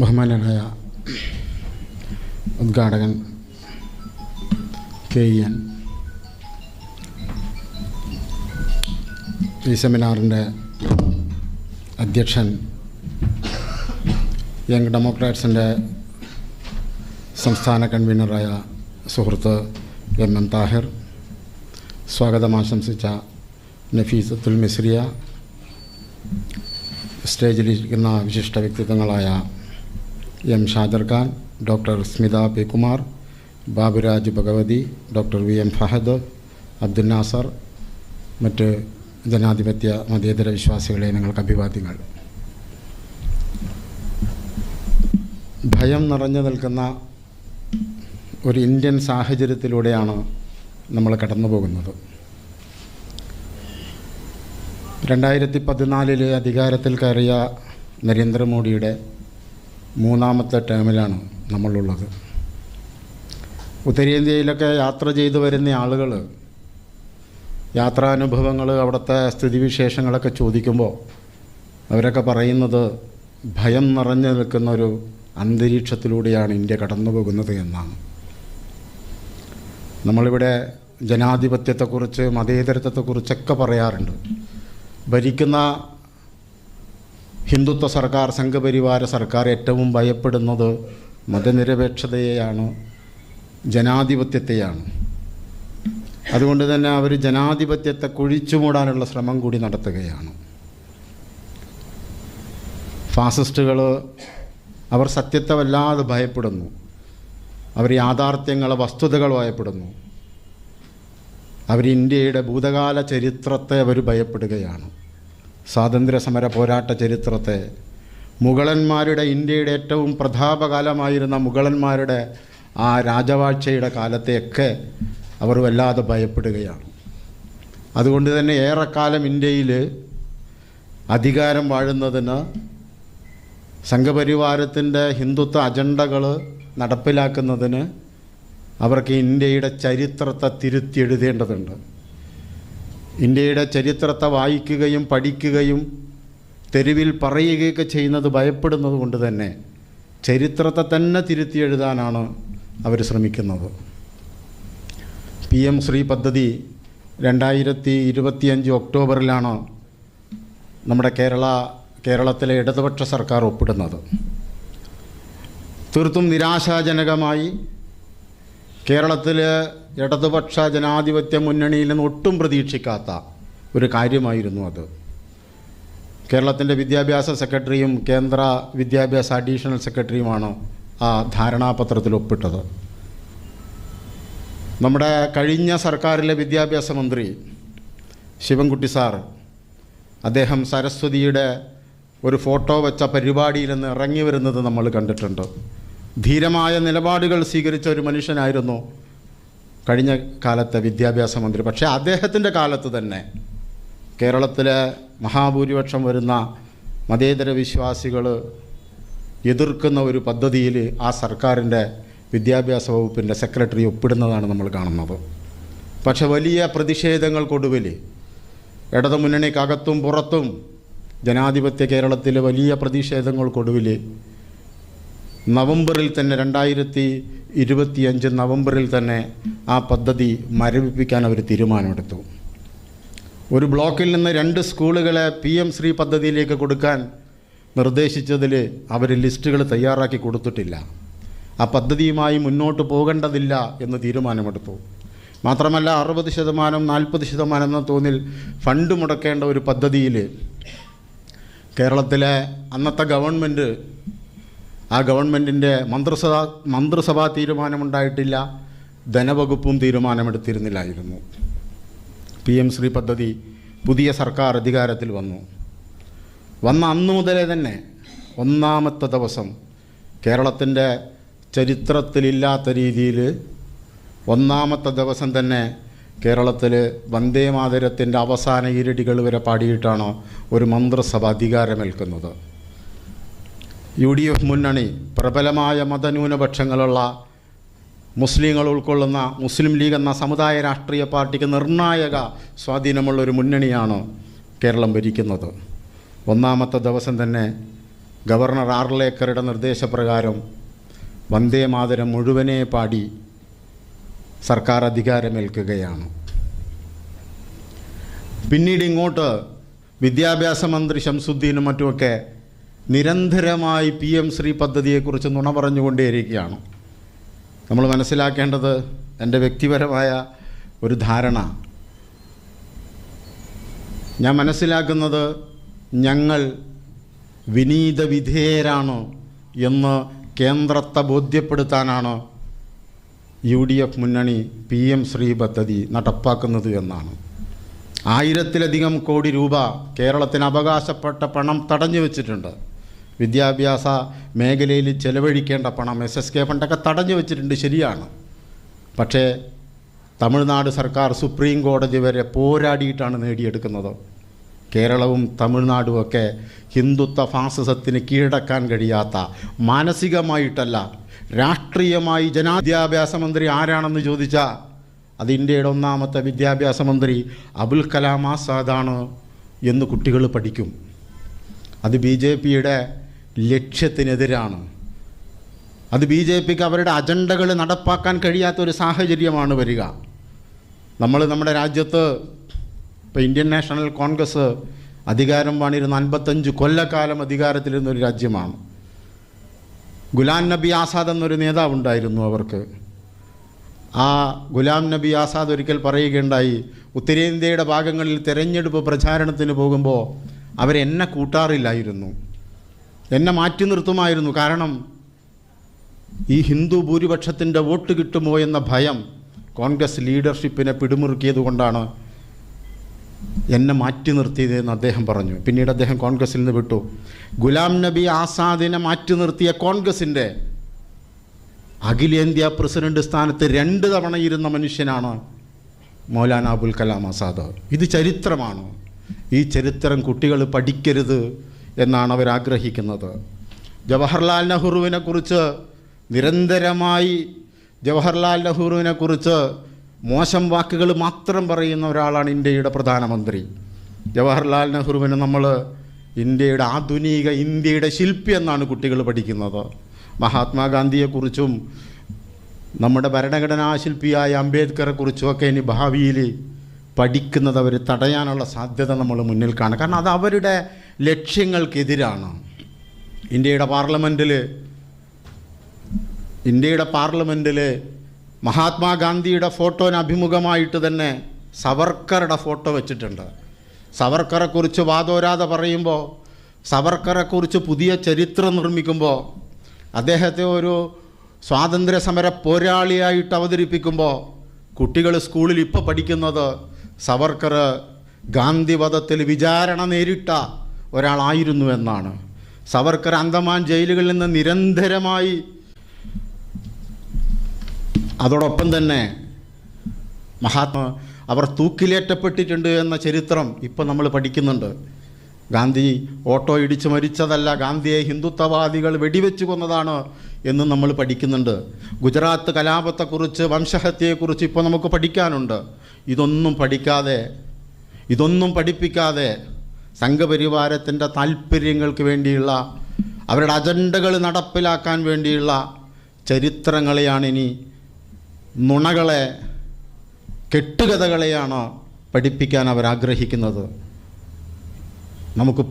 ബഹുമാനനായ ഉദ്ഘാടകൻ KN, ഈ സെമിനാറിൻ്റെ അധ്യക്ഷൻ യങ് ഡെമോക്രാറ്റ്സിൻ്റെ സംസ്ഥാന കൺവീനറായ സുഹൃത്ത് MM താഹിർ, സ്വാഗതം ആശംസിച്ച നഫീസത്തുൽ മിസ്രിയ, സ്റ്റേജിലിരിക്കുന്ന വിശിഷ്ട വ്യക്തിത്വങ്ങളായ M Shajar Khan, doctor Smitha P Kumar, Baburaj Bhagavathi, doctor VM Fahad, Abdul Nasar, മറ്റ് ജനാധിപത്യ മതേതര വിശ്വാസികളെ നിങ്ങൾക്ക് അഭിവാദ്യങ്ങൾ. ഭയം നിറഞ്ഞു നിൽക്കുന്ന ഒരു ഇന്ത്യൻ സാഹചര്യത്തിലൂടെയാണ് നമ്മൾ കടന്നു പോകുന്നത്. 2014 അധികാരത്തിൽ കയറിയ നരേന്ദ്രമോദിയുടെ 3ാമത്തെ ടേമിലാണ് നമ്മളുള്ളത്. ഉത്തരേന്ത്യയിലൊക്കെ യാത്ര ചെയ്തു വരുന്ന ആളുകൾ യാത്രാനുഭവങ്ങൾ, അവിടുത്തെ സ്ഥിതിവിശേഷങ്ങളൊക്കെ ചോദിക്കുമ്പോൾ അവരൊക്കെ പറയുന്നത് ഭയം നിറഞ്ഞു നിൽക്കുന്നൊരു അന്തരീക്ഷത്തിലൂടെയാണ് ഇന്ത്യ കടന്നു പോകുന്നത് എന്നാണ്. നമ്മളിവിടെ ജനാധിപത്യത്തെക്കുറിച്ച്, മതേതരത്വത്തെക്കുറിച്ചൊക്കെ പറയാറുണ്ട്. ഭരിക്കുന്ന ഹിന്ദുത്വ സർക്കാർ, സംഘപരിവാര സർക്കാർ ഏറ്റവും ഭയപ്പെടുന്നത് മതനിരപേക്ഷതയെയാണ്, ജനാധിപത്യത്തെയാണ്. അതുകൊണ്ട് തന്നെ അവർ ജനാധിപത്യത്തെ കുഴിച്ചുമൂടാനുള്ള ശ്രമം കൂടി നടത്തുകയാണ്. ഫാസിസ്റ്റുകൾ അവർ സത്യത്തെ വല്ലാതെ ഭയപ്പെടുന്നു. അവർ യാഥാർത്ഥ്യങ്ങളെ, വസ്തുതകൾ ഭയപ്പെടുന്നു. അവർ ഇന്ത്യയുടെ ഭൂതകാല ചരിത്രത്തെ അവർ ഭയപ്പെടുകയാണ്. സ്വാതന്ത്ര്യസമര പോരാട്ട ചരിത്രത്തെ, മുഗളന്മാരുടെ, ഇന്ത്യയുടെ ഏറ്റവും പ്രതാപകാലമായിരുന്ന മുഗളന്മാരുടെ ആ രാജവാഴ്ചയുടെ കാലത്തെയൊക്കെ അവർ വല്ലാതെ ഭയപ്പെടുകയാണ്. അതുകൊണ്ട് തന്നെ ഏറെക്കാലം ഇന്ത്യയിൽ അധികാരം വാഴുന്നതിന്, സംഘപരിവാരത്തിൻ്റെ ഹിന്ദുത്വ അജണ്ടകൾ നടപ്പിലാക്കുന്നതിന് അവർക്ക് ഇന്ത്യയുടെ ചരിത്രത്തെ തിരുത്തിയെഴുതേണ്ടതുണ്ട്. ഇന്ത്യയുടെ ചരിത്രത്തെ വായിക്കുകയും പഠിക്കുകയും തെരുവിൽ പറയുകയൊക്കെ ചെയ്യുന്നത് ഭയപ്പെടുന്നത് കൊണ്ട് തന്നെ ചരിത്രത്തെ തന്നെ തിരുത്തിയെഴുതാനാണ് അവർ ശ്രമിക്കുന്നത്. PM ശ്രീ പദ്ധതി 2025 ഒക്ടോബറിലാണ് നമ്മുടെ കേരളത്തിലെ ഇടതുപക്ഷ സർക്കാർ ഒപ്പിടുന്നത്. തീർത്തും നിരാശാജനകമായി കേരളത്തിലെ ഇടതുപക്ഷ ജനാധിപത്യ മുന്നണിയിൽ നിന്ന് ഒട്ടും പ്രതീക്ഷിക്കാത്ത ഒരു കാര്യമായിരുന്നു അത്. കേരളത്തിൻ്റെ വിദ്യാഭ്യാസ സെക്രട്ടറിയും കേന്ദ്ര വിദ്യാഭ്യാസ അഡീഷണൽ സെക്രട്ടറിയുമാണ് ആ ധാരണാപത്രത്തിൽ ഒപ്പിട്ടത്. നമ്മുടെ കഴിഞ്ഞ സർക്കാരിലെ വിദ്യാഭ്യാസ മന്ത്രി ശിവൻകുട്ടി സാർ, അദ്ദേഹം സരസ്വതിയുടെ ഒരു ഫോട്ടോ വെച്ച പരിപാടിയിൽ നിന്ന് ഇറങ്ങി വരുന്നത് നമ്മൾ കണ്ടിട്ടുണ്ട്. ധീരമായ നിലപാടുകൾ സ്വീകരിച്ച ഒരു മനുഷ്യനായിരുന്നു കഴിഞ്ഞ കാലത്തെ വിദ്യാഭ്യാസ മന്ത്രി. പക്ഷേ അദ്ദേഹത്തിൻ്റെ കാലത്ത് തന്നെ കേരളത്തിലെ മഹാഭൂരിപക്ഷം വരുന്ന മതേതര വിശ്വാസികൾ എതിർക്കുന്ന ഒരു പദ്ധതിയിൽ ആ സർക്കാരിൻ്റെ വിദ്യാഭ്യാസ വകുപ്പിൻ്റെ സെക്രട്ടറി ഒപ്പിടുന്നതാണ് നമ്മൾ കാണുന്നത്. പക്ഷെ വലിയ പ്രതിഷേധങ്ങൾക്കൊടുവിൽ ഇടതുമുന്നണിക്കകത്തും പുറത്തും ജനാധിപത്യ കേരളത്തിൽ വലിയ പ്രതിഷേധങ്ങൾക്കൊടുവിൽ നവംബറിൽ തന്നെ 2025 നവംബറിൽ തന്നെ ആ പദ്ധതി മരവിപ്പിക്കാൻ അവർ തീരുമാനമെടുത്തു. ഒരു ബ്ലോക്കിൽ നിന്ന് 2 സ്കൂളുകളെ PM ശ്രീ പദ്ധതിയിലേക്ക് കൊടുക്കാൻ നിർദ്ദേശിച്ചതിൽ അവർ ലിസ്റ്റുകൾ തയ്യാറാക്കി കൊടുത്തിട്ടില്ല. ആ പദ്ധതിയുമായി മുന്നോട്ട് പോകേണ്ടതില്ല എന്ന് തീരുമാനമെടുത്തു. മാത്രമല്ല 60%, 40% എന്ന തോതിൽ ഫണ്ട് മുടക്കേണ്ട ഒരു പദ്ധതിയിൽ കേരളത്തിലെ അന്നത്തെ ഗവൺമെൻറ്, ആ ഗവൺമെൻറ്റിൻ്റെ മന്ത്രിസഭാ തീരുമാനമുണ്ടായിട്ടില്ല, ധനവകുപ്പും തീരുമാനമെടുത്തിരുന്നില്ലായിരുന്നു. PM ശ്രീ പദ്ധതി പുതിയ സർക്കാർ അധികാരത്തിൽ വന്ന അന്നു മുതലേ തന്നെ 1ാമത്തെ ദിവസം കേരളത്തിൻ്റെ ചരിത്രത്തിലില്ലാത്ത രീതിയിൽ 1ാമത്തെ ദിവസം തന്നെ കേരളത്തിൽ വന്ദേമാതരത്തിൻ്റെ അവസാന ഈരടികൾ വരെ പാടിയിട്ടാണ് ഒരു മന്ത്രിസഭ അധികാരമേൽക്കുന്നത്. UDF മുന്നണി പ്രബലമായ മതന്യൂനപക്ഷങ്ങളുള്ള മുസ്ലിങ്ങൾ ഉൾക്കൊള്ളുന്ന മുസ്ലിം ലീഗ് എന്ന സമുദായ രാഷ്ട്രീയ പാർട്ടിക്ക് നിർണായക സ്വാധീനമുള്ളൊരു മുന്നണിയാണ് കേരളം ഭരിക്കുന്നത്. 1ാമത്തെ ദിവസം തന്നെ ഗവർണർ ആർലേക്കറുടെ നിർദ്ദേശപ്രകാരം വന്ദേ മാതരം മുഴുവനെ പാടി സർക്കാർ അധികാരമേൽക്കുകയാണ്. പിന്നീട് ഇങ്ങോട്ട് വിദ്യാഭ്യാസ മന്ത്രി ശംസുദ്ദീനും മറ്റുമൊക്കെ നിരന്തരമായി PM ശ്രീ പദ്ധതിയെക്കുറിച്ച് നുണ പറഞ്ഞുകൊണ്ടേയിരിക്കുകയാണ്. നമ്മൾ മനസ്സിലാക്കേണ്ടത്, എൻ്റെ വ്യക്തിപരമായ ഒരു ധാരണ, ഞാൻ മനസ്സിലാക്കുന്നത്, ഞങ്ങൾ വിനീത വിധേയരാണ് എന്ന് കേന്ദ്രത്തെ ബോധ്യപ്പെടുത്താനാണ് UDF മുന്നണി PM ശ്രീ പദ്ധതി നടപ്പാക്കുന്നത് എന്നാണ്. 1000-ലധികം കോടി രൂപ കേരളത്തിന് അവകാശപ്പെട്ട പണം തടഞ്ഞു വച്ചിട്ടുണ്ട്. വിദ്യാഭ്യാസ മേഖലയിൽ ചെലവഴിക്കേണ്ട പണം SSK ഫണ്ടൊക്കെ തടഞ്ഞു വച്ചിട്ടുണ്ട്, ശരിയാണ്. പക്ഷേ തമിഴ്നാട് സർക്കാർ സുപ്രീം കോടതി വരെ പോരാടിയിട്ടാണ് നേടിയെടുക്കുന്നത്. കേരളവും തമിഴ്നാടുമൊക്കെ ഹിന്ദുത്വ ഫാസിസത്തിന് കീഴടക്കാൻ കഴിയാത്ത, മാനസികമായിട്ടല്ല രാഷ്ട്രീയമായി വിദ്യാഭ്യാസ മന്ത്രി ആരാണെന്ന് ചോദിച്ചാൽ അത് ഇന്ത്യയുടെ ഒന്നാമത്തെ വിദ്യാഭ്യാസ മന്ത്രി അബുൽ കലാം ആസാദാണ് എന്ന് കുട്ടികൾ പഠിക്കും. അത് BJPയുടെ ലക്ഷ്യത്തിനെതിരാണ്. അത് BJPക്ക് അവരുടെ അജണ്ടകൾ നടപ്പാക്കാൻ കഴിയാത്തൊരു സാഹചര്യമാണ് വരിക. നമ്മുടെ രാജ്യത്ത് ഇപ്പോൾ ഇന്ത്യൻ നാഷണൽ കോൺഗ്രസ് അധികാരം വാണിരുന്ന 55 കൊല്ലക്കാലം അധികാരത്തിലിരുന്നൊരു രാജ്യമാണ്. ഗുലാം നബി ആസാദ് എന്നൊരു നേതാവുണ്ടായിരുന്നു അവർക്ക്. ആ ഗുലാം നബി ആസാദ് ഒരിക്കൽ പറയുകയുണ്ടായി, ഉത്തരേന്ത്യയുടെ ഭാഗങ്ങളിൽ തെരഞ്ഞെടുപ്പ് പ്രചാരണത്തിന് പോകുമ്പോൾ അവരെന്നെ കൂട്ടാറില്ലായിരുന്നു, എന്നെ മാറ്റി നിർത്തുമായിരുന്നു. കാരണം ഈ ഹിന്ദു ഭൂരിപക്ഷത്തിൻ്റെ വോട്ട് കിട്ടുമോ എന്ന ഭയം കോൺഗ്രസ് ലീഡർഷിപ്പിനെ പിടിമുറുക്കിയത് കൊണ്ടാണ് എന്നെ മാറ്റി നിർത്തിയതെന്ന് അദ്ദേഹം പറഞ്ഞു. പിന്നീട് അദ്ദേഹം കോൺഗ്രസിൽ നിന്ന് വിട്ടു. ഗുലാം നബി ആസാദിനെ മാറ്റി നിർത്തിയ കോൺഗ്രസിൻ്റെ അഖിലേന്ത്യാ പ്രസിഡന്റ് സ്ഥാനത്ത് 2 തവണ ഇരുന്ന മനുഷ്യനാണ് മൗലാന അബുൽ കലാം ആസാദ്. ഇത് ചരിത്രമാണ്. ഈ ചരിത്രം കുട്ടികൾ പഠിക്കരുത് എന്നാണ് അവരാഗ്രഹിക്കുന്നത്. ജവഹർലാൽ നെഹ്റുവിനെക്കുറിച്ച് നിരന്തരമായി മോശം വാക്കുകൾ മാത്രം പറയുന്ന ഒരാളാണ് ഇന്ത്യയുടെ പ്രധാനമന്ത്രി. ജവഹർലാൽ നെഹ്റുവിനെ നമ്മൾ ഇന്ത്യയുടെ ആധുനിക ഇന്ത്യയുടെ ശില്പി എന്നാണ് കുട്ടികൾ പഠിക്കുന്നത്. മഹാത്മാഗാന്ധിയെക്കുറിച്ചും നമ്മുടെ ഭരണഘടനാ ശില്പിയായ അംബേദ്കറെക്കുറിച്ചുമൊക്കെ ഇനി ഭാവിയിൽ പഠിക്കുന്നത് അവർ തടയാനുള്ള സാധ്യത നമ്മൾ മുന്നിൽ കാണും. കാരണം അത് അവരുടെ ലക്ഷ്യങ്ങൾക്കെതിരാണ്. ഇന്ത്യയുടെ പാർലമെൻറ്റിൽ മഹാത്മാഗാന്ധിയുടെ ഫോട്ടോന് അഭിമുഖമായിട്ട് തന്നെ സവർക്കറുടെ ഫോട്ടോ വെച്ചിട്ടുണ്ട്. സവർക്കറെക്കുറിച്ച് വാദോരാതെ പറയുമ്പോൾ, സവർക്കറെക്കുറിച്ച് പുതിയ ചരിത്രം നിർമ്മിക്കുമ്പോൾ, അദ്ദേഹത്തെ ഒരു സ്വാതന്ത്ര്യ സമര പോരാളിയായിട്ട് അവതരിപ്പിക്കുമ്പോൾ കുട്ടികൾ സ്കൂളിൽ ഇപ്പോൾ പഠിക്കുന്നത് സവർക്കർ ഗാന്ധി വധത്തിൽ വിചാരണ നേരിട്ട ഒരാളായിരുന്നു എന്നാണ്. സവർക്കർ അന്തമാൻ ജയിലുകളിൽ നിന്ന് നിരന്തരമായി, അതോടൊപ്പം തന്നെ അവർ തൂക്കിലേറ്റപ്പെട്ടിട്ടുണ്ട് എന്ന ചരിത്രം ഇപ്പോൾ നമ്മൾ പഠിക്കുന്നുണ്ട്. ഗാന്ധി ഓട്ടോ ഇടിച്ച് മരിച്ചതല്ല, ഗാന്ധിയെ ഹിന്ദുത്വവാദികൾ വെടിവെച്ച് കൊന്നതാണ് എന്ന് നമ്മൾ പഠിക്കുന്നുണ്ട്. ഗുജറാത്ത് കലാപത്തെക്കുറിച്ച്, വംശഹത്യയെക്കുറിച്ച് ഇപ്പോൾ നമുക്ക് പഠിക്കാനുണ്ട്. ഇതൊന്നും പഠിപ്പിക്കാതെ സംഘപരിവാരത്തിൻ്റെ താല്പര്യങ്ങൾക്ക് വേണ്ടിയുള്ള, അവരുടെ അജണ്ടകൾ നടപ്പിലാക്കാൻ വേണ്ടിയുള്ള ചരിത്രങ്ങളെയാണ് ഇനി, നുണകളെ, കെട്ടുകഥകളെയാണ് പഠിപ്പിക്കാൻ അവരാഗ്രഹിക്കുന്നത്. നമുക്ക്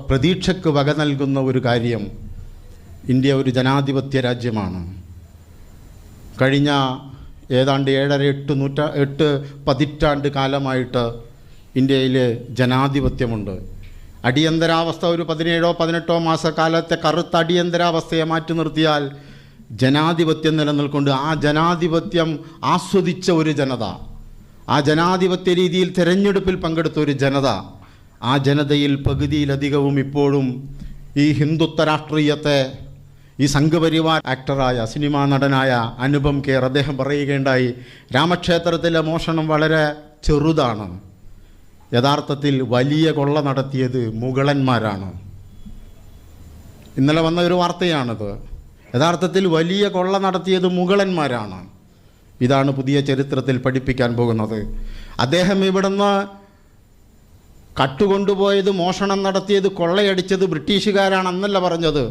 പ്രതീക്ഷയ്ക്ക് വക നൽകുന്ന ഒരു കാര്യം, ഇന്ത്യ ഒരു ജനാധിപത്യ രാജ്യമാണ്. കഴിഞ്ഞ ഏതാണ്ട് 7-8 പതിറ്റാണ്ട് കാലമായിട്ട് ഇന്ത്യയിൽ ജനാധിപത്യമുണ്ട്. അടിയന്തരാവസ്ഥ ഒരു 17-18 മാസക്കാലത്തെ കറുത്ത അടിയന്തരാവസ്ഥയെ മാറ്റി നിർത്തിയാൽ ജനാധിപത്യം നിലനിൽക്കൊണ്ട്, ആ ജനാധിപത്യം ആസ്വദിച്ച ഒരു ജനത, ആ ജനാധിപത്യ രീതിയിൽ തിരഞ്ഞെടുപ്പിൽ പങ്കെടുത്ത ഒരു ജനത, ആ ജനതയിൽ പകുതിയിലധികവും ഇപ്പോഴും ഈ ഹിന്ദുത്വ രാഷ്ട്രീയത്തെ, ഈ സംഘപരിവാർ ആക്ടറായ, സിനിമാ നടനായ അനുപം ഖേർ അദ്ദേഹം പറയുകയുണ്ടായി, രാമക്ഷേത്രത്തിലെ മോഷണം വളരെ ചെറുതാണ്, യഥാർത്ഥത്തിൽ വലിയ കൊള്ള നടത്തിയത് മുഗളന്മാരാണ്. ഇന്നലെ വന്ന ഒരു വാർത്തയാണിത്. യഥാർത്ഥത്തിൽ വലിയ കൊള്ള നടത്തിയത് മുഗളന്മാരാണ്. ഇതാണ് പുതിയ ചരിത്രത്തിൽ പഠിപ്പിക്കാൻ പോകുന്നത്. അദ്ദേഹം ഇവിടുന്ന് കട്ടുകൊണ്ടുപോയത്, മോഷണം നടത്തിയത്, കൊള്ളയടിച്ചത് ബ്രിട്ടീഷുകാരാണെന്നല്ല പറഞ്ഞത്.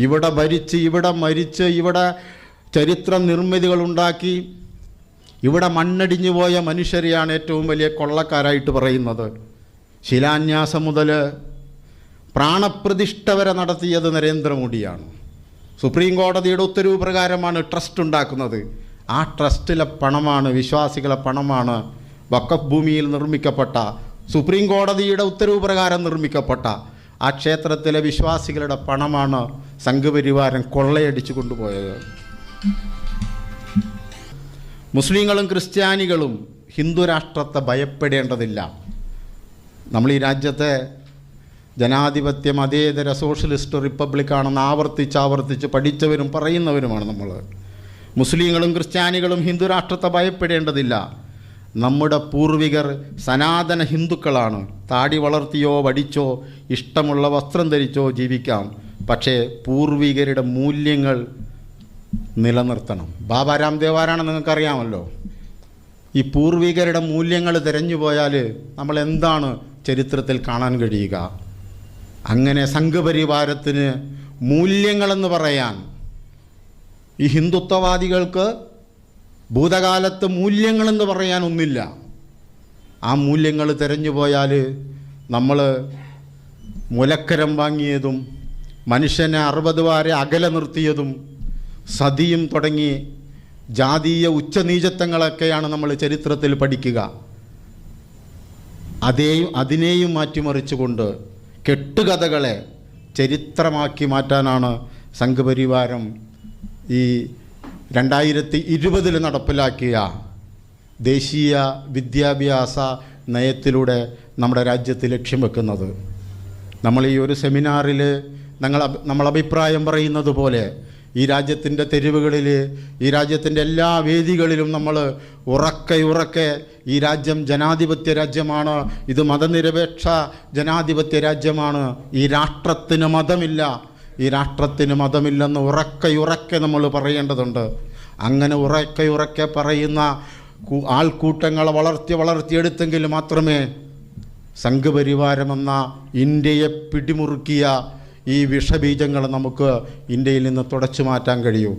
ഇവിടെ ഭരിച്ച്, ഇവിടെ മരിച്ച്, ഇവിടെ ചരിത്ര നിർമ്മിതികളുണ്ടാക്കി, ഇവിടെ മണ്ണടിഞ്ഞു പോയ മനുഷ്യരെയാണ് ഏറ്റവും വലിയ കൊള്ളക്കാരായിട്ട് പറയുന്നത്. ശിലാന്യാസം മുതൽ പ്രാണപ്രതിഷ്ഠ വരെ നടത്തിയത് നരേന്ദ്രമോദിയാണ്. സുപ്രീം കോടതിയുടെ ഉത്തരവ് പ്രകാരമാണ് ട്രസ്റ്റ് ഉണ്ടാക്കുന്നത്. ആ ട്രസ്റ്റിലെ പണമാണ്, വിശ്വാസികളെ പണമാണ് വഖഫ് ഭൂമിയിൽ നിർമ്മിക്കപ്പെട്ട, സുപ്രീം കോടതിയുടെ ഉത്തരവ് പ്രകാരം നിർമ്മിക്കപ്പെട്ട ആ ക്ഷേത്രത്തിലെ വിശ്വാസികളുടെ പണമാണ് സംഘപരിവാരം കൊള്ളയടിച്ചു കൊണ്ടുപോയത്. മുസ്ലിങ്ങളും ക്രിസ്ത്യാനികളും ഹിന്ദു രാഷ്ട്രത്തെ ഭയപ്പെടേണ്ടതില്ല. നമ്മൾ ഈ രാജ്യത്തെ ജനാധിപത്യ മതേതര സോഷ്യലിസ്റ്റ് റിപ്പബ്ലിക്കാണെന്ന് ആവർത്തിച്ച് പഠിച്ചവരും പറയുന്നവരുമാണ് നമ്മൾ. മുസ്ലിങ്ങളും ക്രിസ്ത്യാനികളും ഹിന്ദു രാഷ്ട്രത്തെ ഭയപ്പെടേണ്ടതില്ല. നമ്മുടെ പൂർവികർ സനാതന ഹിന്ദുക്കളാണ്. താടി വളർത്തിയോ വടിച്ചോ ഇഷ്ടമുള്ള വസ്ത്രം ധരിച്ചോ ജീവിക്കാം. പക്ഷേ പൂർവികരുടെ മൂല്യങ്ങൾ നിലനിർത്തണം. ബാബ രാംദേവ് ആരാണെന്ന് നിങ്ങൾക്കറിയാമല്ലോ. ഈ പൂർവികരുടെ മൂല്യങ്ങൾ തിരഞ്ഞു പോയാൽ നമ്മൾ എന്താണ് ചരിത്രത്തിൽ കാണാൻ കഴിയുക? അങ്ങനെ സംഘപരിവാരത്തിന് മൂല്യങ്ങളെന്ന് പറയാൻ, ഈ ഹിന്ദുത്വവാദികൾക്ക് ഭൂതകാലത്ത് മൂല്യങ്ങളെന്ന് പറയാൻ ഒന്നില്ല. ആ മൂല്യങ്ങൾ തിരഞ്ഞു പോയാൽ നമ്മൾ മുലക്കരം വാങ്ങിയതും മനുഷ്യനെ 60 വാരെ അകലെ നിർത്തിയതും സതിയും തുടങ്ങി ജാതീയ ഉച്ചനീചത്വങ്ങളൊക്കെയാണ് നമ്മൾ ചരിത്രത്തിൽ പഠിക്കുക. അതിനെയും മാറ്റിമറിച്ചുകൊണ്ട് കെട്ടുകഥകളെ ചരിത്രമാക്കി മാറ്റാനാണ് സംഘപരിവാരം ഈ 2020 നടപ്പിലാക്കിയ ദേശീയ വിദ്യാഭ്യാസ നയത്തിലൂടെ നമ്മുടെ രാജ്യത്ത് ലക്ഷ്യം വെക്കുന്നത്. നമ്മൾ ഈ ഒരു സെമിനാറിൽ നമ്മൾ അഭിപ്രായം പറയുന്നത് പോലെ ഈ രാജ്യത്തിൻ്റെ തെരുവുകളിൽ, ഈ രാജ്യത്തിൻ്റെ എല്ലാ വേദികളിലും നമ്മൾ ഉറക്കെ ഈ രാജ്യം ജനാധിപത്യ രാജ്യമാണ്, ഇത് മതനിരപേക്ഷ ജനാധിപത്യ രാജ്യമാണ്, ഈ രാഷ്ട്രത്തിന് മതമില്ല, ഈ രാഷ്ട്രത്തിന് മതമില്ലെന്ന് ഉറക്കെ നമ്മൾ പറയേണ്ടതുണ്ട്. അങ്ങനെ ഉറക്കെ പറയുന്ന ആൾക്കൂട്ടങ്ങളെ വളർത്തിയെടുത്തെങ്കിൽ മാത്രമേ സംഘപരിവാരമെന്ന ഇന്ത്യയെ പിടിമുറുക്കിയ ഈ വിഷബീജങ്ങൾ നമുക്ക് ഇന്ത്യയിൽ നിന്ന് തുടച്ചു മാറ്റാൻ കഴിയൂ.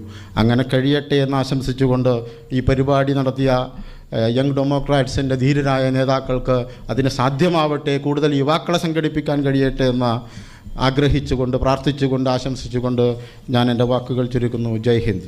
അങ്ങനെ കഴിയട്ടെ എന്ന് ആശംസിച്ചുകൊണ്ട് ഈ പരിപാടി നടത്തിയ യങ് ഡെമോക്രാറ്റ്സിൻ്റെ ധീരരായ നേതാക്കൾക്ക് അതിന് സാധ്യമാവട്ടെ, കൂടുതൽ യുവാക്കളെ സംഘടിപ്പിക്കാൻ കഴിയട്ടെ എന്ന് ആഗ്രഹിച്ചുകൊണ്ട്, പ്രാർത്ഥിച്ചുകൊണ്ട്, ആശംസിച്ചുകൊണ്ട് ഞാൻ എൻ്റെ വാക്കുകൾ ചുരുക്കുന്നു. ജയ് ഹിന്ദ്.